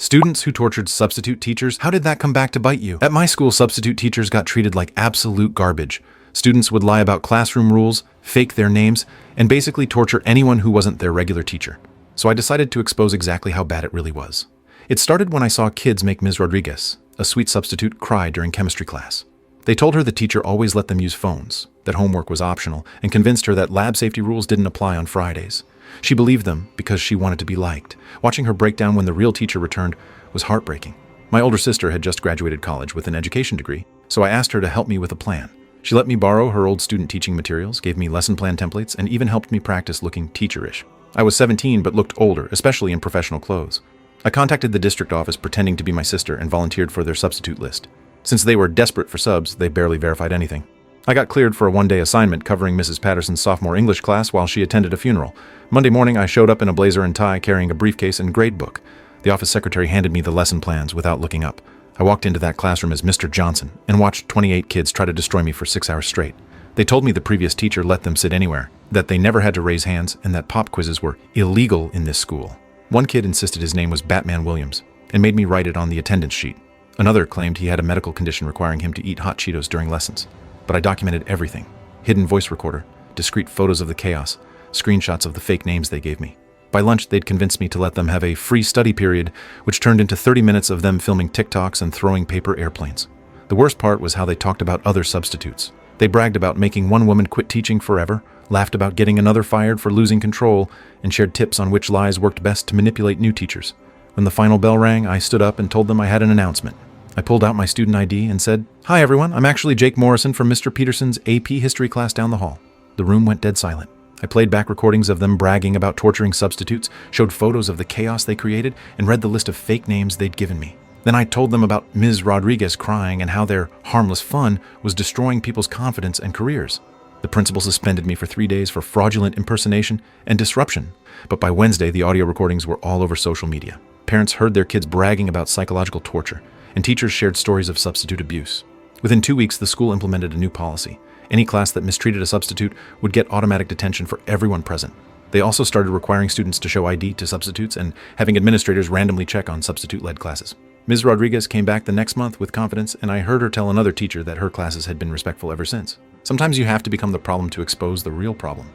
Students who tortured substitute teachers, how did that come back to bite you? At my school, substitute teachers got treated like absolute garbage. Students would lie about classroom rules, fake their names, and basically torture anyone who wasn't their regular teacher. So I decided to expose exactly how bad it really was. It started when I saw kids make Ms. Rodriguez, a sweet substitute, cry during chemistry class. They told her the teacher always let them use phones, that homework was optional, and convinced her that lab safety rules didn't apply on Fridays. She believed them because she wanted to be liked. Watching her break down when the real teacher returned was heartbreaking. My older sister had just graduated college with an education degree, so I asked her to help me with a plan. She let me borrow her old student teaching materials, gave me lesson plan templates, and even helped me practice looking teacherish. I was 17 but looked older, especially in professional clothes. I contacted the district office pretending to be my sister and volunteered for their substitute list. Since they were desperate for subs, they barely verified anything. I got cleared for a one-day assignment covering Mrs. Patterson's sophomore English class while she attended a funeral. Monday morning, I showed up in a blazer and tie carrying a briefcase and grade book. The office secretary handed me the lesson plans without looking up. I walked into that classroom as Mr. Johnson and watched 28 kids try to destroy me for 6 hours straight. They told me the previous teacher let them sit anywhere, that they never had to raise hands, and that pop quizzes were illegal in this school. One kid insisted his name was Batman Williams and made me write it on the attendance sheet. Another claimed he had a medical condition requiring him to eat hot Cheetos during lessons. But I documented everything. Hidden voice recorder, discrete photos of the chaos, screenshots of the fake names they gave me. By lunch, they'd convinced me to let them have a free study period, which turned into 30 minutes of them filming TikToks and throwing paper airplanes. The worst part was how they talked about other substitutes. They bragged about making one woman quit teaching forever, laughed about getting another fired for losing control, and shared tips on which lies worked best to manipulate new teachers. When the final bell rang, I stood up and told them I had an announcement. I pulled out my student ID and said, "Hi everyone, I'm actually Jake Morrison from Mr. Peterson's AP history class down the hall." The room went dead silent. I played back recordings of them bragging about torturing substitutes, showed photos of the chaos they created, and read the list of fake names they'd given me. Then I told them about Ms. Rodriguez crying and how their harmless fun was destroying people's confidence and careers. The principal suspended me for 3 days for fraudulent impersonation and disruption. But by Wednesday, the audio recordings were all over social media. Parents heard their kids bragging about psychological torture, and teachers shared stories of substitute abuse. Within 2 weeks, the school implemented a new policy. Any class that mistreated a substitute would get automatic detention for everyone present. They also started requiring students to show ID to substitutes and having administrators randomly check on substitute-led classes. Ms. Rodriguez came back the next month with confidence, and I heard her tell another teacher that her classes had been respectful ever since. Sometimes you have to become the problem to expose the real problem.